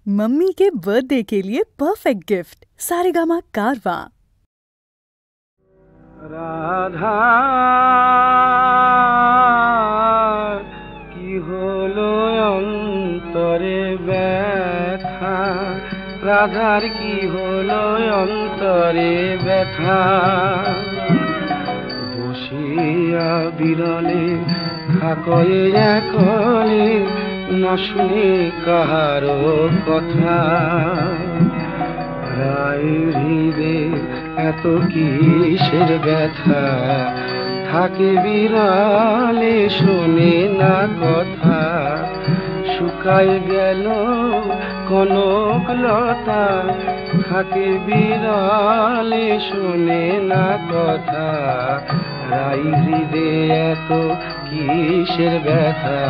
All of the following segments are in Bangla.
मम्मी के बर्थडे के लिए परफेक्ट गिफ्ट सारेगामा कारवा। राधा की हलो अंतरे व्यथा, राधार की हलो अंतरे व्यथा, बसिया बिरले थाकये एकले ना शुने काहारो कथा, राয়ের হৃদে এত কিসের ব্যথা, থাকে বিরলে শোনে না কথা, শুকায় গেল কনকলতা, থাকে বিরলে শোনে না কথা, রায়ের হৃদে এত কিসের ব্যথা।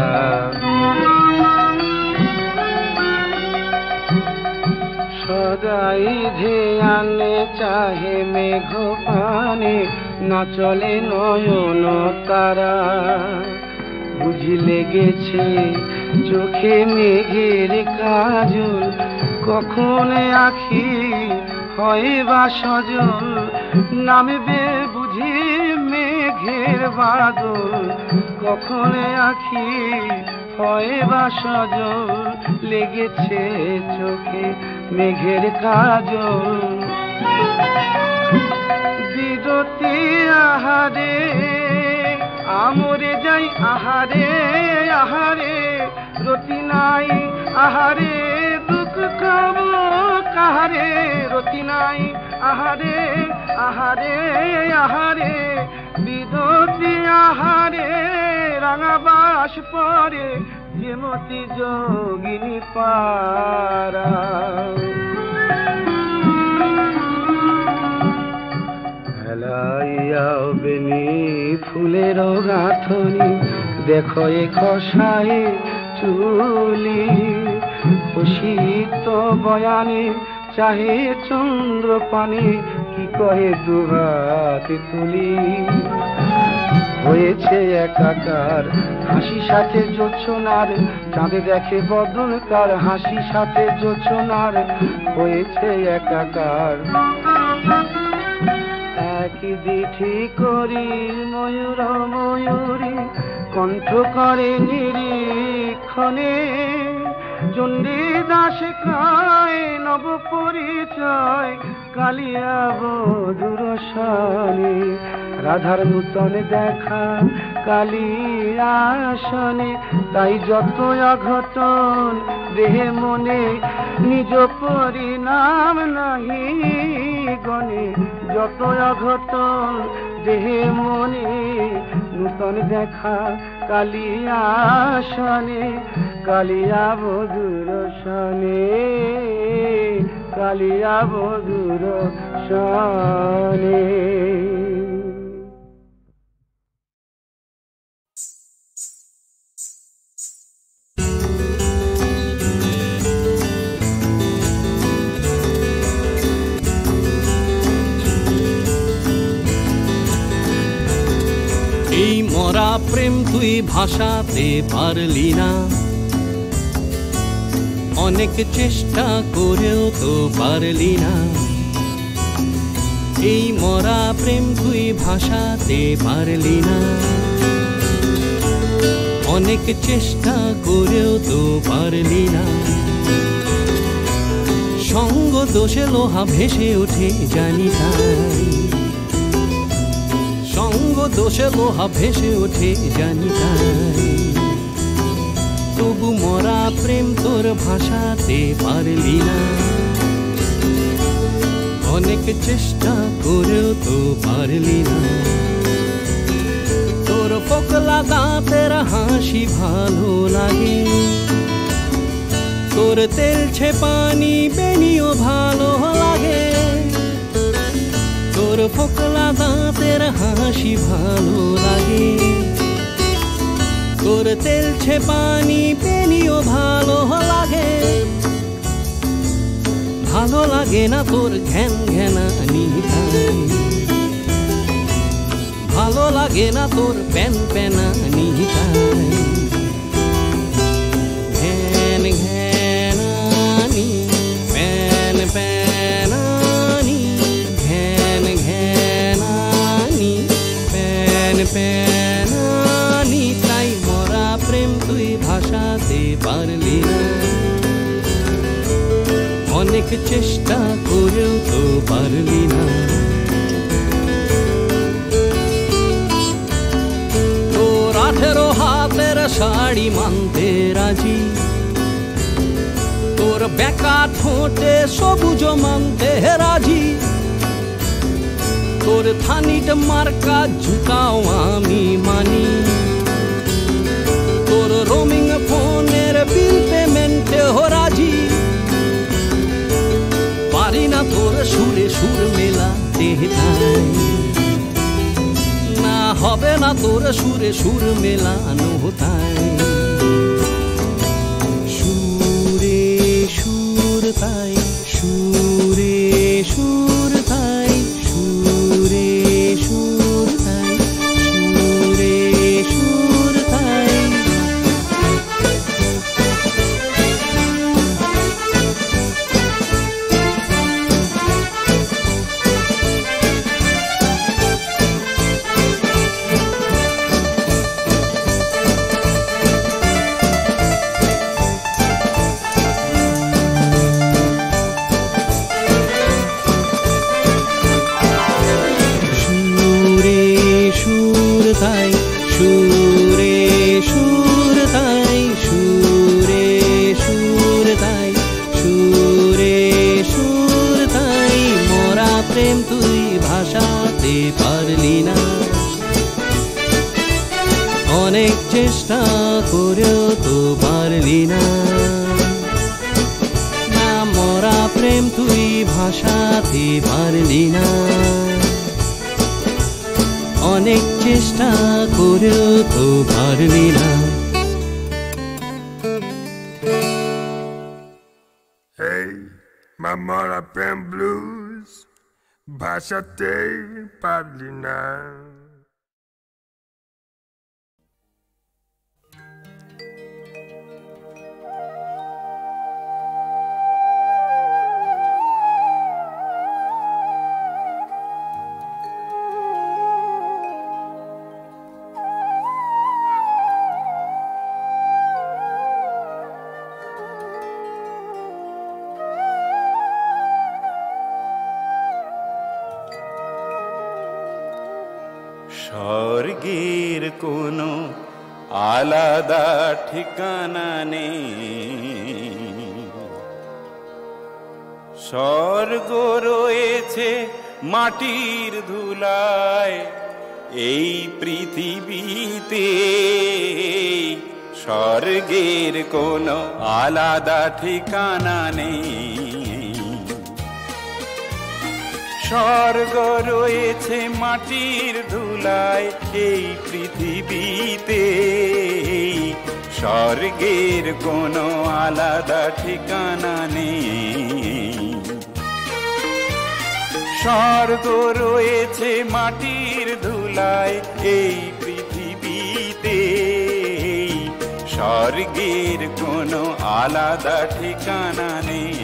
সদাই ধ্যানে চাহে মেঘ পানে, না চলে নয়ন তারা, বুঝি লেগেছে চোখে মেঘের কাজল, কখন আখি হয় বা সজল, নামবে বুঝি মেঘের বাদল, কখন আখি হয় বা সজল, লেগেছে চোখে মেঘের কাজল। বিরতি আহারে আমরে যাই আহারে আহারে, রতি নাই আহারে দুঃখ খাব কাহারে, রতি নাই আহারে আহারে আহারে, বিরতি আহারে রাঙাবাস পরে, যেমতি যোগিনী পারা। হেলাইয়াও বেনি ফুলের গাঁথনি, দেখো এ খসায় চুলি, শীত বয়ানে চাহে চন্দ্র পানে, কি কহে দুহাত তুলি, হয়েছে একাকার হাসি সাথে জোছনার, চাঁদে দেখে বদন তার, হাসি সাথে জোছনার হয়েছে একাকার। একই দিঠি করি ময়ূর ময়ূরী, কণ্ঠ করে নিরীক্ষণে, চণ্ডী দাস খায় নব পরিচয়, কালিয়া বধুর সনে, রাধার নূতন দেখা কালিয়াসনে, তাই যত অঘটন দেহে মনে, নিজ পরিণাম নাহি গণে, যত অঘটন দেহে মনে, নূতন দেখা কালিয়াসনে, কালিয়া বধুর সনে, কালিয়া বধুর সনে। এই মরা প্রেম তুই ভাসাতে পারলি না, অনেক চেষ্টা করেও তো পারলি না, এই মরা প্রেম তুই ভাসাতে পারলি না, অনেক চেষ্টা করেও তো পারলি না। সঙ্গ দোষে লোহা ভেসে ওঠে জানি তাই, সঙ্গ দোষে লোহা ভেসে ওঠে জানি তাই, তবু মরা প্রেম তোর ভাসাতে পারলি না, অনেক চেষ্টা করেও তো পারলি না। তোর ফোকলা দাঁতের হাসি ভালো লাগে, তোর তেলছে পানি বেনিও ভালো লাগে, তোর ফোকলা দাঁতের হাসি ভালো লাগে, তোর তেলছে পানি বেনিও ভালো লাগে, ভালো লাগে না তোর ঘ্যান ঘ্যানা নিতাই, ভালো লাগে না তোর প্যান প্যানা নিতাই, ঘ্যান ঘ্যানা নি অনেক চেষ্টা করেও তো পারলি না। তোর 18 হাতের শাড়ি মানতে রাজি, তোর বেকা ঠোঁটে সবুজ মানতে রাজি, তোর থানিট মার্কা জুতাও আমি মানি, তোর রোমিং ফোনের বিল পেমেন্টে রাজি। পারি না তোর সুরে সুর মেলাতে তাই, না হবে না তোর সুরে সুর মেলানো তাই। সুরে সুর তাই, সুরে সুর তাই, সুরে সুর তাই, সুরে সুর তাই। অনেক চেষ্টা করেও তো পারলি না, না মরা প্রেম তুই ভাষাতে পারলি না। অনেক চেষ্টা করেও তো পারলি না। Hey, my mora Prem blues ভাষাতে পারলি না। স্বর্গের কোনো আলাদা ঠিকানা নেই, স্বর্গ রয়েছে মাটির ধুলায় এই পৃথিবীতে। স্বর্গের কোনো আলাদা ঠিকানা নেই, স্বর্গ রয়েছে মাটির ধুলায় এই পৃথিবীতে। স্বর্গের কোনো আলাদা ঠিকানা নেই, স্বর্গ রয়েছে মাটির ধুলায় এই পৃথিবীতে। স্বর্গের কোনো আলাদা ঠিকানা নেই।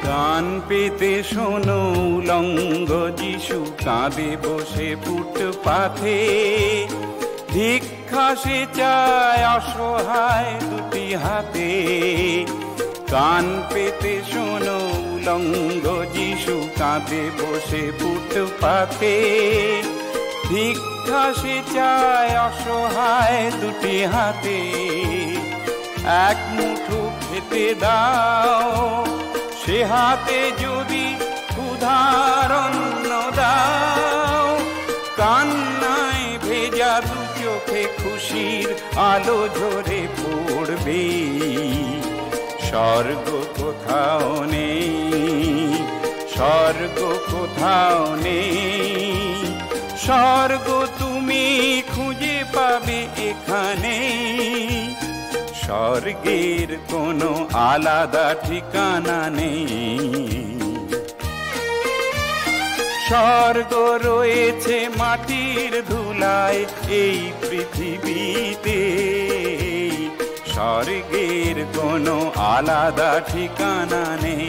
কান পেতে শোনো উলঙ্গ যিশু কাঁদে বসে ফুটপাথে। ভিক্ষা সে চায় অসহায় দুটি হাতে। কান পেতে শোনো উলঙ্গ যিশু কাঁদে বসে ফুটপাথে। ভিক্ষা সে চায় অসহায় দুটি হাতে। এক মুঠো খেতে দাও, সে হাতে যদি ক্ষুধার অন্ন দাও। কান্নায় ভেজা দু চোখে খুশির আলো ঝরে পড়বে। স্বর্গ কোথাও নেই, স্বর্গ কোথাও নেই। স্বর্গ তুমি খুঁজে পাবে এখানে। স্বর্গের কোনো আলাদা ঠিকানা নেই, স্বর্গ রয়েছে মাটির ধুলায় এই পৃথিবীতে। স্বর্গের কোনো আলাদা ঠিকানা নেই।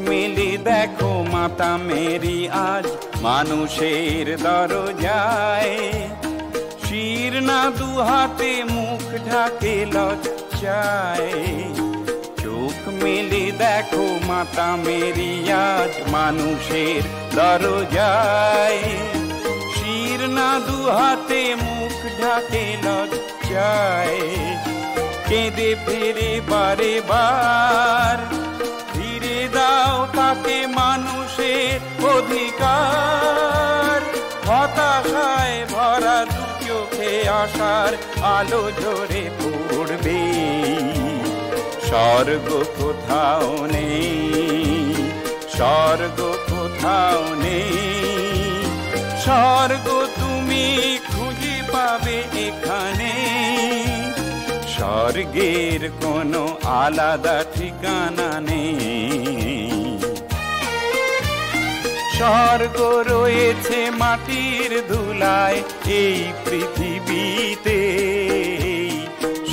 মেলে দেখো মাতা মেরি আজ মানুষের দরজায়, শির না দুহাতে মুখ ঢাকে লজ্জায়। চোখ মেলে দেখো মাতা মেরি আজ মানুষের দরজায়, শির না দুহাতে মুখ ঢাকে লজ্জায়। কেঁদে ফেরে বারে বার ফিরে দাও তাকে মানুষের অধিকার। হতাশায় ভরা দু চোখে আশার আলো ঝরে পড়বে। স্বর্গ কোথাও নেই, স্বর্গ কোথাও নেই, স্বর্গ তুমি খুঁজে পাবে এখানে। স্বর্গের কোনো আলাদা ঠিকানা নেই। স্বর্গ রয়েছে মাটির ধুলায় এই পৃথিবীতে,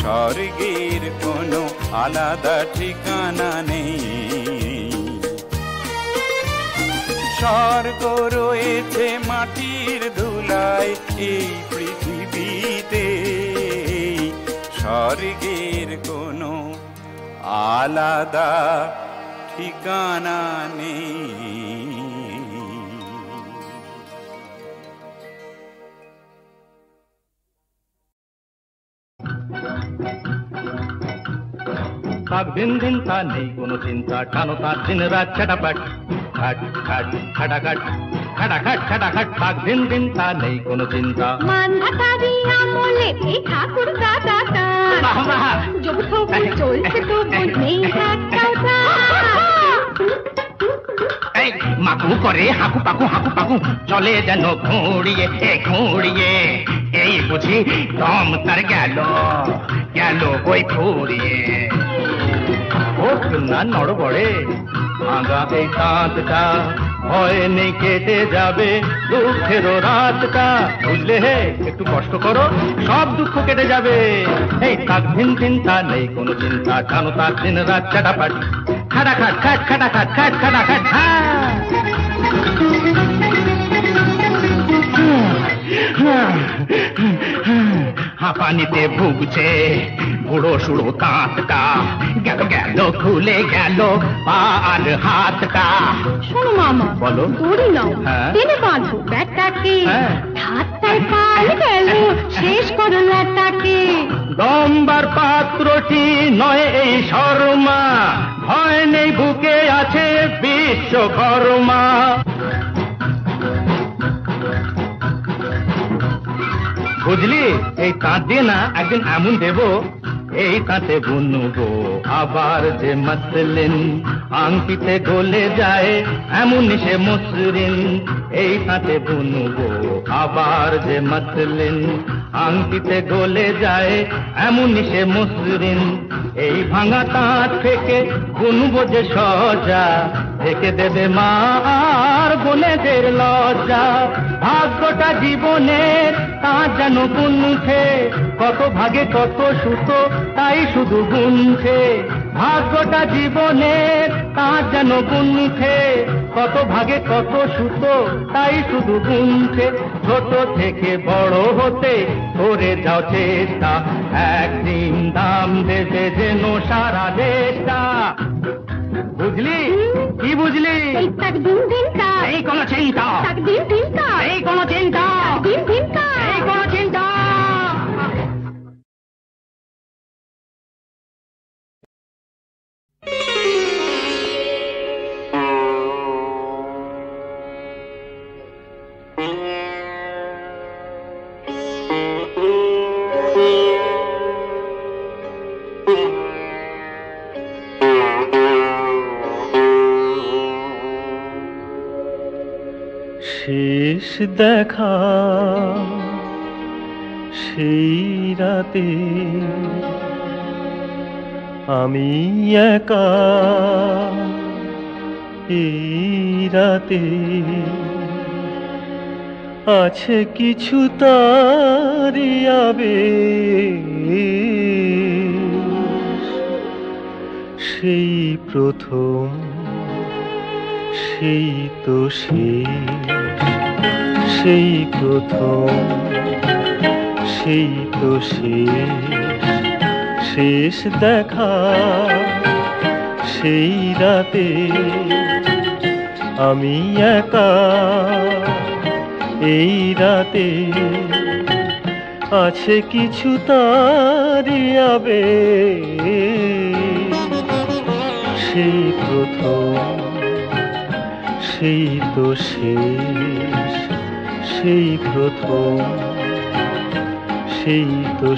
স্বর্গের কোনো আলাদা ঠিকানা নেই। স্বর্গ রয়েছে মাটির ধুলায় এই পৃথিবীতে, স্বর্গের কোনো আলাদা ঠিকানা নেই। তাক দিন দিন তা নেই কোনো চিন্তা, টানো তার দিন রাত ছাটাপাট, খাট খাট খাটাখাট খাটাখাট খাটাখাট। তাক দিন দিন তা নেই কোনো চিন্তা। মান্ধাতারি আমলে এই ঠাকুর দাদাটা যৌথ চলছে তো নেই একটাটা। মাকু করে হাঁকু পাকু হাঁকু পাকু চলে যেন ঘুড়িয়ে ঘুড়িয়ে। এই বুঝি দম তার গেল গেল ওই ঘুরিয়ে। হোক না নড়বড়ে ভাঙা এই কাঁধটা, ভয় নেই কেটে যাবে দুঃখেরও রাতটা। বুঝলে হে একটু কষ্ট করো সব দুঃখ কেটে যাবে। এই তাক দিন চিন্তা নেই কোনো চিন্তা, টানো তার দিন রাত চাটাপাট, খাটাখাট খাট খাটাখাট খাট খাটাখাট। হাঁপানিতে ভুগছে বুড়ো সুড়ো দাঁতটা, গেল গেল খুলে গেল পা আর হাতটা। শোনো মামা, বলো। দড়ি নাও, টেনে বাঁধো ব্যাটাকে, হাতটায় পায়ে গেল শেষ করো লাটাকে। দমবার পাত্রটি নয় এই শর্মা, ভয় নেই বুকে আছে বিশ্বকর্মা। বুঝলি এই তাঁত দিয়ে না একদিন এমন দেবো, এই তাঁতে বুনবো আবার যে মসলিন, আংটিতে গলে যায় এমন সে মসৃণ। এই তাঁতে বুনবো আবার যে মসলিন, আংটিতে গলে যায় এমন সে মসৃণ। এই ভাঙা তাঁত থেকে বুনবো যে সজা, থেকে দেবে মা আর বোনেদের লজ্জা। ভাগ্যটা জীবনের তা যেন গুনছে, কত ভাগে কত সুতো তাই শুধু গুনছে। ভাগ্যটা জীবনের তা যেন গুনছে, কত ভাগে কত সুতো তাই শুধু গুনছে। ছোট থেকে বড় হতে করে যাও চেষ্টা, একদিন দাম দেবে যেন সারা দেশটা। বুঝলি কি বুঝলি? তাক দিন দিন কা এই কোনো চিন্তা, তাক দিন দিন কা এই কোনো চিন্তা, দিন দিন কা এই কোনো চিন্তা। শেষ শেষ দেখা সেই রাতে আমি একা এই রাতে আছে কিছু তারি আবেশ সেই প্রথম সেই তো শেষ সেই প্রথম সেই তো শেষ দেখা সেই রাতে আমি একা এই রাতে আছে কিছু তারি আবেশ সেই প্রথম সেই তো শেষ সেই প্রথম সেই তো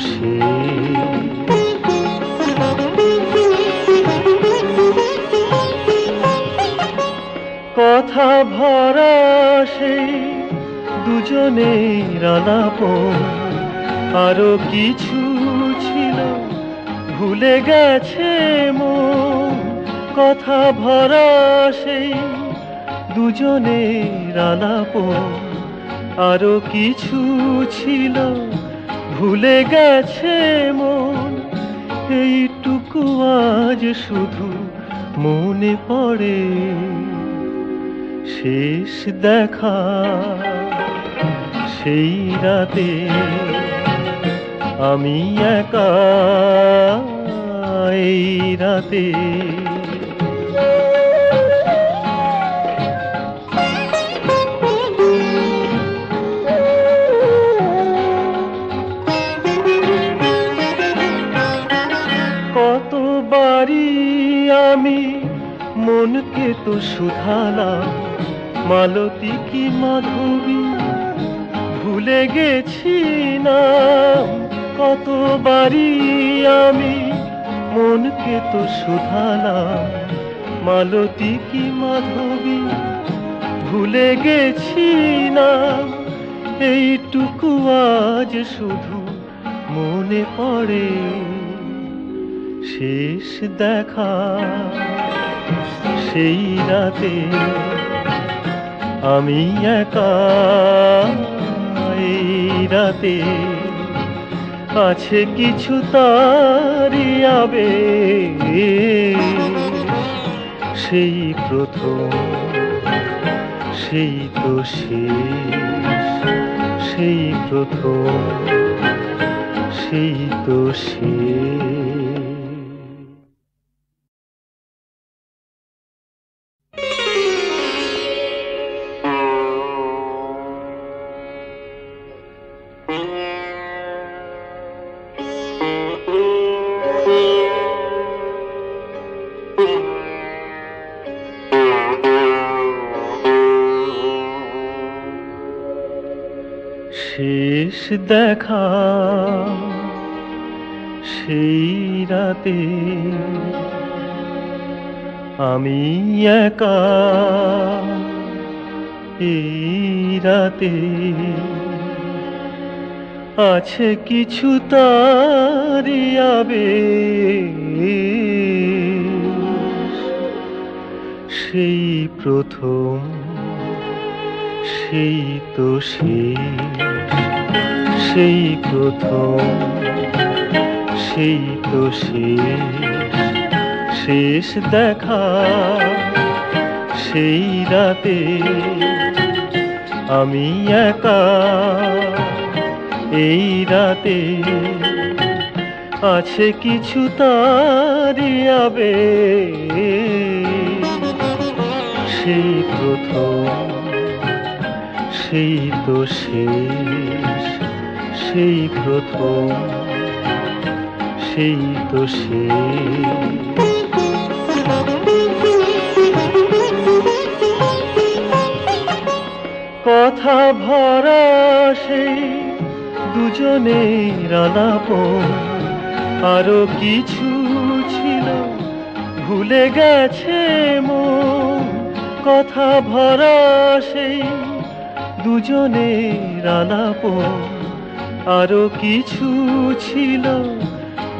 কথা ভরা সেই দুজনের আলাপন আরো কিছু ছিল ভুলে গেছে মন কথা ভরা সেই দুজনের আলাপন আরো কিছু ছিল ভুলে গেছে মন এইটুকু আজ শুধু মনে পড়ে শেষ দেখা সেই রাতে আমি একা এই রাতে কতবারই আমি মনকে তো শুধালাম মালতী কি মাধবী ভুলে গেছি না কতবারই আমি মনকে তো শুধালাম মালতী কি মাধবী ভুলে গেছি না এইটুকু আজ শুধু মনে পড়ে শেষ দেখা সেই রাতে আমি একা এই রাতে আছে কিছু তারি আবেশ সেই প্রথম সেই তো শেষ সেই প্রথম সেই তো শেষ শেষ দেখা সেই রাতে আমি একা এই রাতে আছে কিছু তারি আবেশ সেই প্রথম সেই তো শেষ সেই প্রথম সেই তো শেষ দেখা সেই রাতে আমি একা এই রাতে আছে কিছু তারি আবেশ সেই প্রথম সেই তো শেষ সেই প্রথম সেই তো কথা ভরা সেই দুজনের আলাপন আরো কিছু ছিল ভুলে গেছে মন কথা ভরা সেই দুজনের আলাপন আরো কিছু ছিল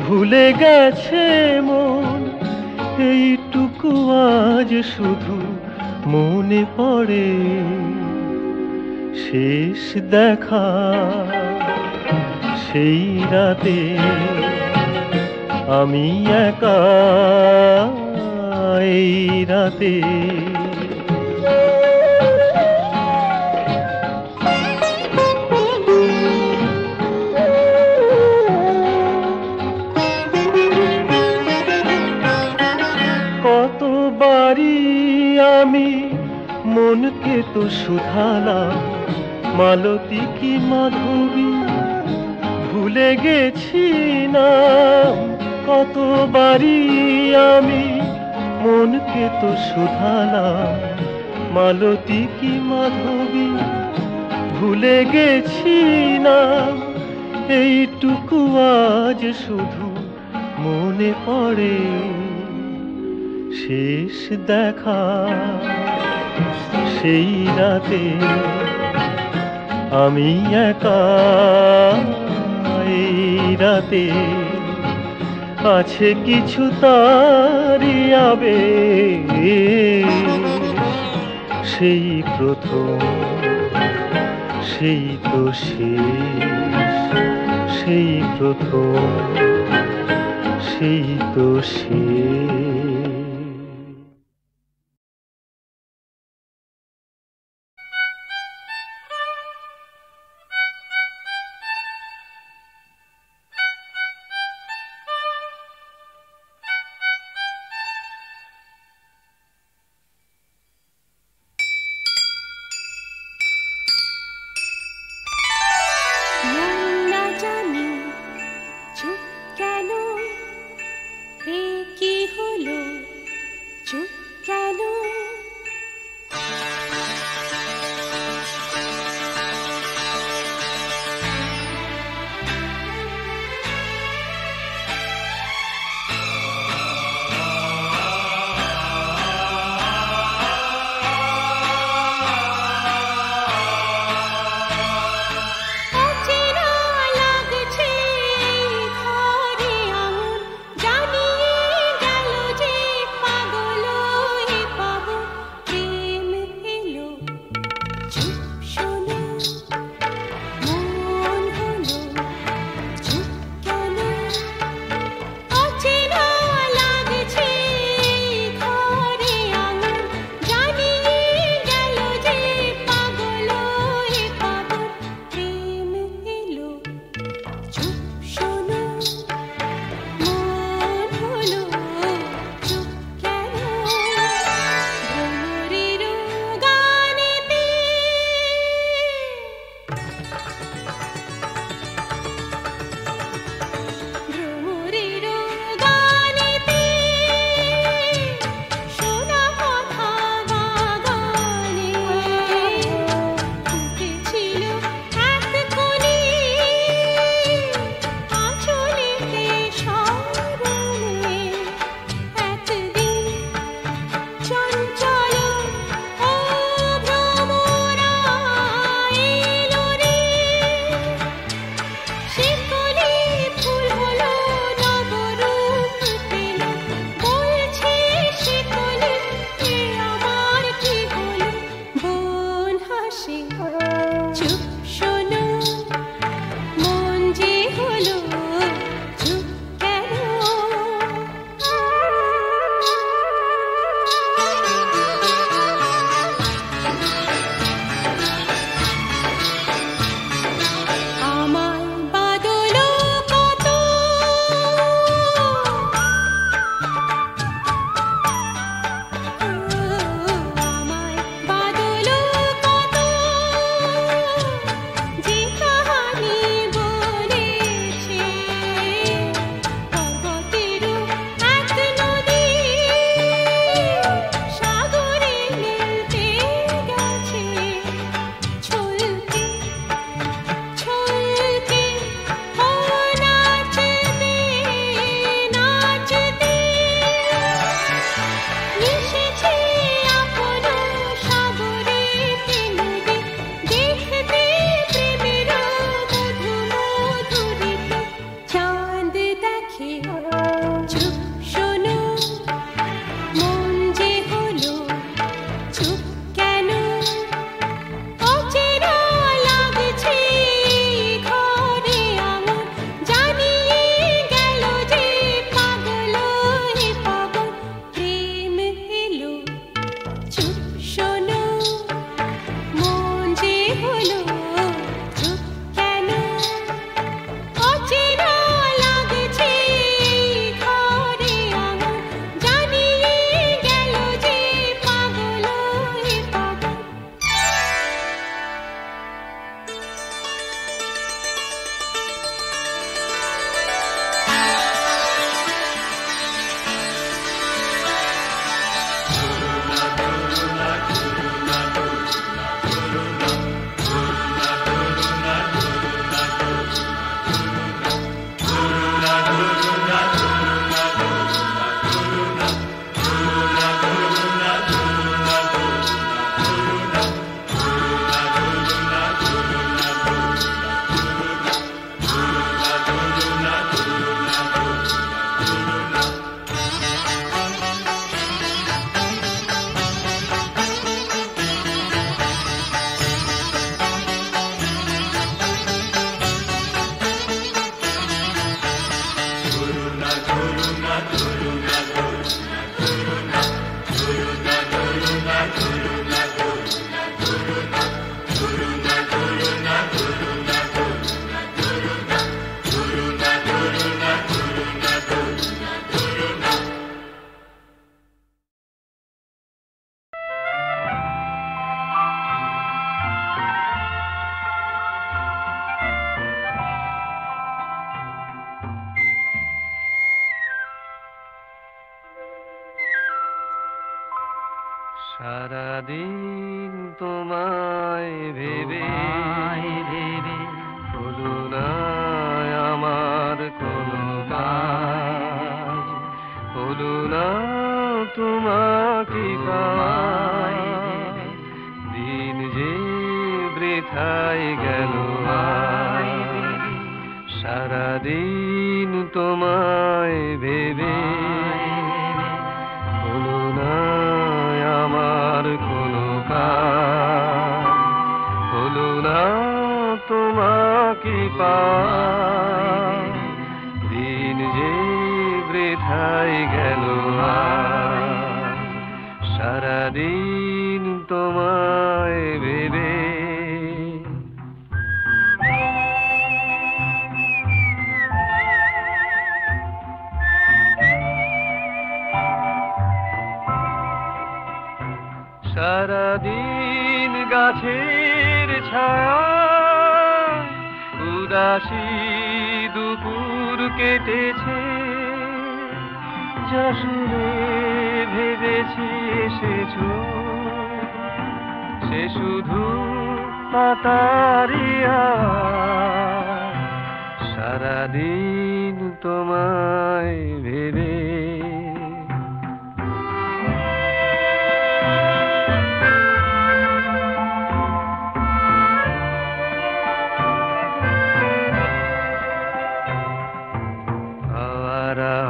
ভুলে গেছে মন, এইটুকু আজ শুধু মনে পড়ে। শেষ দেখা সেই রাতে আমি একা এই রাতে। কতবারই আমি মনকে তো শুধালাম, মালতী কি মাধবী ভুলে গেছি না। কতবারই আমি মনকে তো শুধালাম, মালতী কি মাধবী ভুলে গেছি না। এইটুকু আজ শুধু মনে পড়ে। শেষ দেখা সেই রাতে আমি একা এই রাতে। আছে কিছু তারি আবেগ, সেই প্রথম সেই তো শেষ, সেই প্রথম সেই তো শেষ। চুপ কেন, এ কি হলো? ভেবে হলো না আমার কোনো কাজ, হলো না তোমাকে পাওয়ায়, দিন যে বৃথায় গেল সারাদিন তোমায় ভেবে হলো না আমার কোনো কাজ, হলো না তোমাকে পাওয়ায়, দিন যে বৃথায় গেল সারাদিন তোমায় ভেবে। সারাদিন গাছের ছায়া উদাসী দুপুর কেটেছে, যশোরে ভেবেছি এসেছো, সে শুধু পাতারিয়া, সারাদিন তোমায় ভেবে।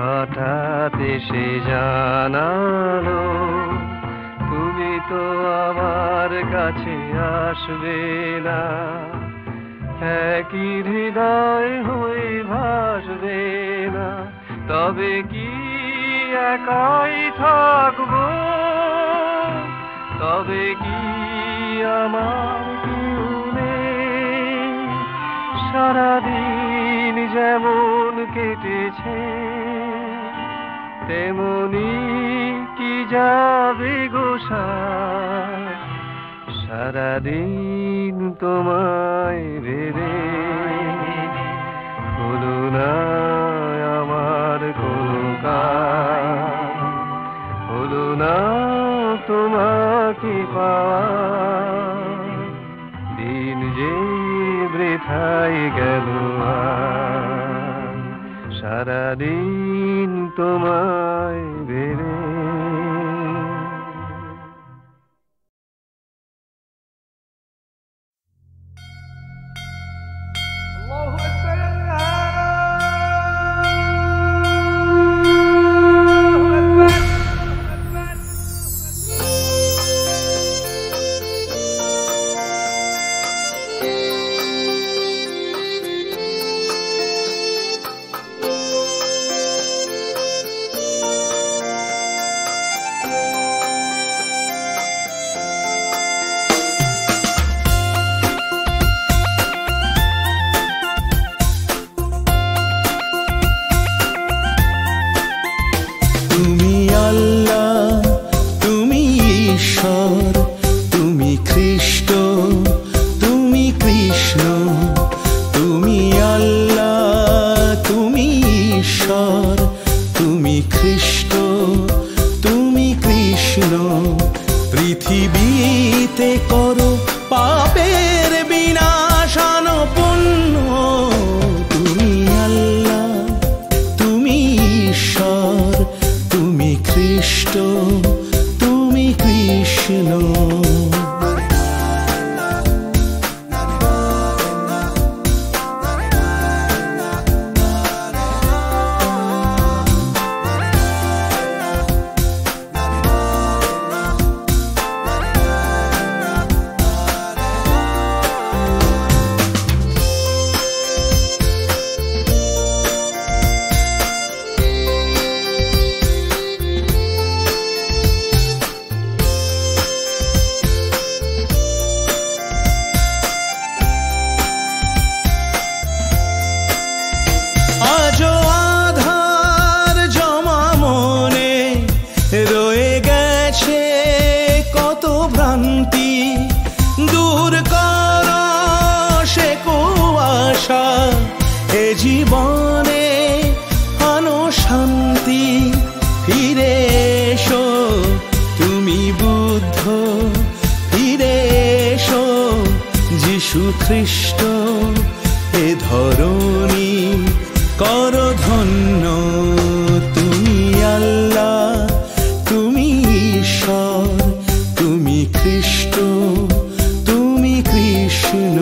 হঠাৎ এসে জানালো তুমি তো আমার কাছে আসবে না, একই হৃদয় হয়ে ভাসবে না, তবে কি একাই থাকবো, তবে কি আমার কেউ নেই, সারাদিন যেমন কেটেছে তেমনি কি যাবে গোসায়, সারাদিন তোমায় ভেবে হলো না আমার কোনো কাজ, হলো না তোমাকে পাওয়া, দিন যে বৃথায় গেল সারাদিন তোমায় ভেবে। পৃথিবীতে করো পাপের বিনাশন পুণ্য, তুমি আল্লাহ, তুমি ঈশ্বর, তুমি খ্রিস্ট, তুমি কৃষ্ণ। জীবনে আনো শান্তি, ফিরে এসো তুমি বুদ্ধ, ফিরে এসো যিশু খ্রিস্ট এ ধরণী কর ধন্য। তুমি আল্লাহ, তুমি ঈশ্বর, তুমি খ্রিস্ট, তুমি কৃষ্ণ।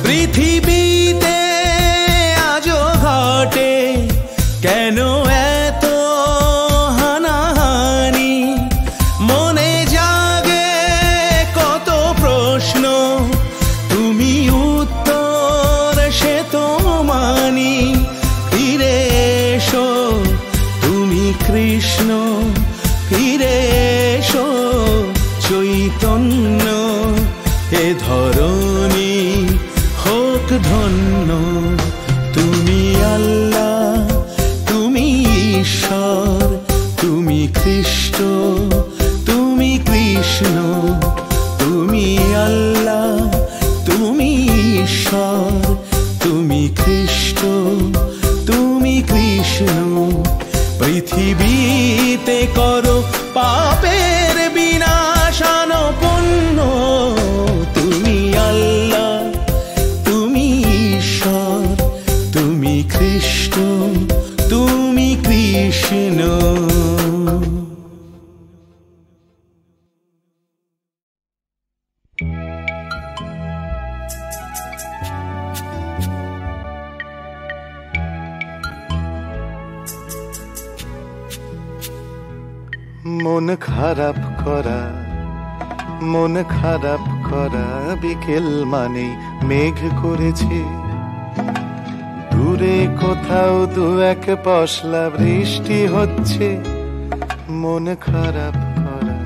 পৃথিবীতে আজও ঘটে কেন এত হানাহানি, মনে জাগে কত প্রশ্ন, তুমি উত্তর সে তো মানি। ফিরে এসো তুমি কৃষ্ণ, ফিরে এসো চৈতন্য, এ ধরণী হোক ধন্য। তুমি আল্লাহ, তুমি ঈশ্বর, তুমি খ্রিস্ট, তুমি কৃষ্ণ। তুমি আল্লাহ, তুমি ঈশ্বর, তুমি খ্রিস্ট, তুমি কৃষ্ণ। পৃথিবীতে করো পাপের বিনাশান পুণ্য। তুমি আল্লাহ, তুমি ঈশ্বর, তুমি খ্রিস্ট, তুমি কৃষ্ণ। মন খারাপ করা, মন খারাপ করা বিকেল মানে মেঘ করেছে। দূরে কোথাও দু এক পশলা বৃষ্টি হচ্ছে। মন খারাপ করা,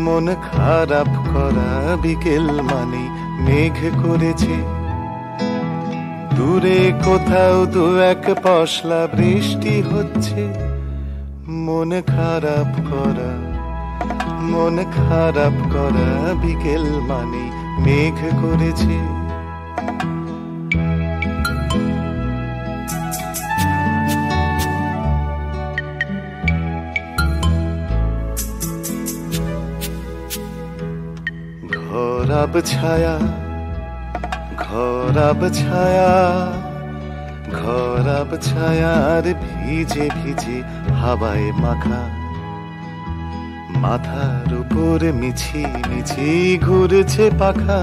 মন খারাপ করা বিকেল মানে মেঘ করেছে। দূরে কোথাও দু এক পশলা বৃষ্টি হচ্ছে। মন খারাপ করা, মন খারাপ করা বিকেল মানে মেঘ করেছে। ঘর আব ছায়া, ঘর আব ছায়া, ঘর আব ছায়ার ভিজে ভিজে হাওয়ায় মাখা। মাথার উপর মিছি মিছি ঘুরছে পাখা।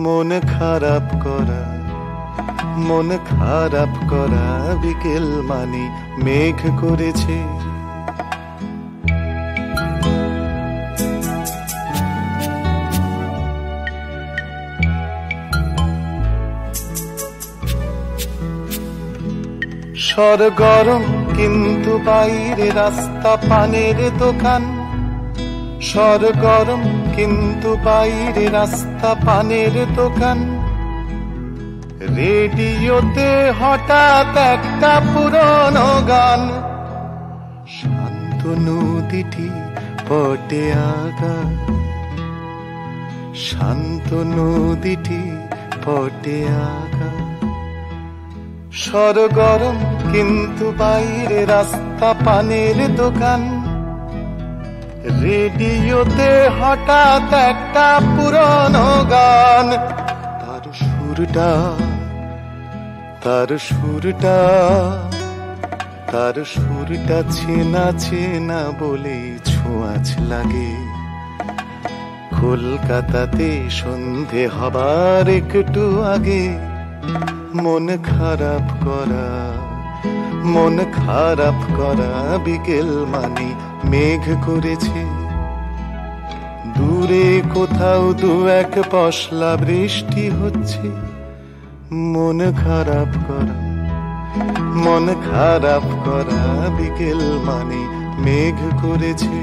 মন খারাপ করা, মন খারাপ করা বিকেল মানে মেঘ করেছে। সরগরম কিন্তু বাইরে রাস্তা পানের দোকান। সরগরম কিন্তু বাইরে রাস্তা পানের দোকান। রেডিওতে হঠাৎ একটা পুরনো গান। শান্ত নদীটি পটে আগা, শান্ত নদীটি পটে আগা। সরগরম কিন্তু বাইরে রাস্তা পানের দোকান। রেডিওতে হঠাৎ একটা পুরনো গান। তার সুরটা, তার সুরটা, তার সুরটা চেনা চেনা বলেই ছোঁয়াচ লাগে। কলকাতাতে সন্ধে হবার একটু আগে। মন খারাপ করা, মন খারাপ করা বিকেল মানে মেঘ করেছে। দূরে কোথাও দু এক পশলা বৃষ্টি হচ্ছে। মন খারাপ করা, মন খারাপ করা বিকেল মানে মেঘ করেছে।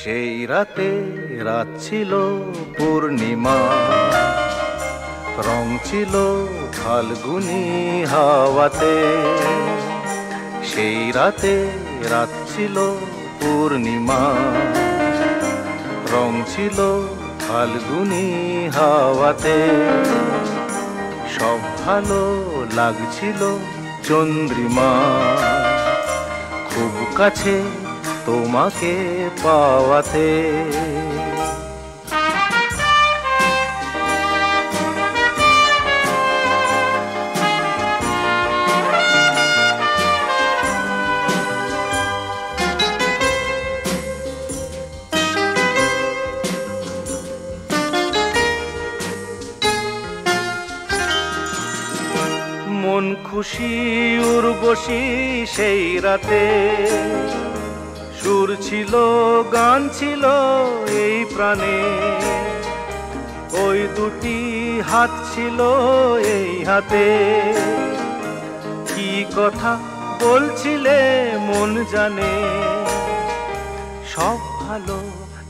সেই রাতে রাত ছিল পূর্ণিমা, রং ছিল ফাল্গুনি হাওয়াতে। সেই রাতে রাত ছিল পূর্ণিমা, রং ছিল ফাল্গুনি হাওয়াতে। সব ভালো লাগছিল চন্দ্রিমা, খুব কাছে তোমাকে পাওয়াতে। মন খুশি উর্বশী সেই রাতে, সুর ছিল গান ছিল এই প্রাণে। ওই দুটি হাত ছিল এই হাতে, কি কথা বলছিলে মন জানে। সব ভালো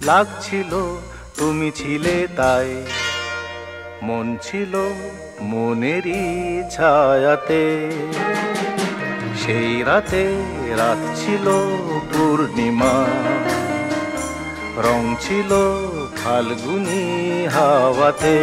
লাগছিল তুমি ছিলে তাই, মন ছিল মনেরই ছায়াতে। সেই রাতে রাত ছিল পূর্ণিমা, রং ছিল ফাল্গুনি হাওয়াতে।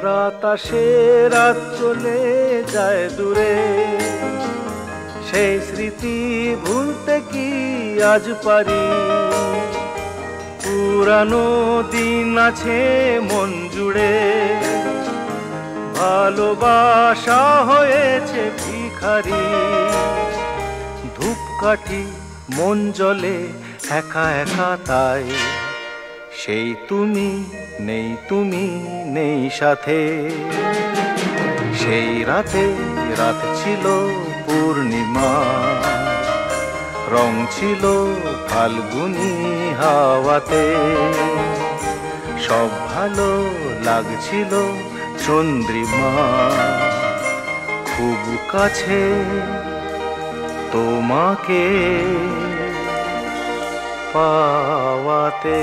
রাত আসে রাত চলে যায় দূরে, সেই স্মৃতি ভুলতে কি আজ পারি। পুরানো দিন আছে মন জুড়ে, ভালোবাসা হয়েছে ভিখারি। ধূপকাঠি মন জ্বলে একা একা তাই, সেই তুমি নেই, তুমি নেই সাথে। সেই রাতে রাত ছিল পূর্ণিমা, রং ছিল ফাল্গুনি হাওয়াতে। সব ভালো লাগছিল চন্দ্রিমা, খুব কাছে তোমাকে পাওয়াতে।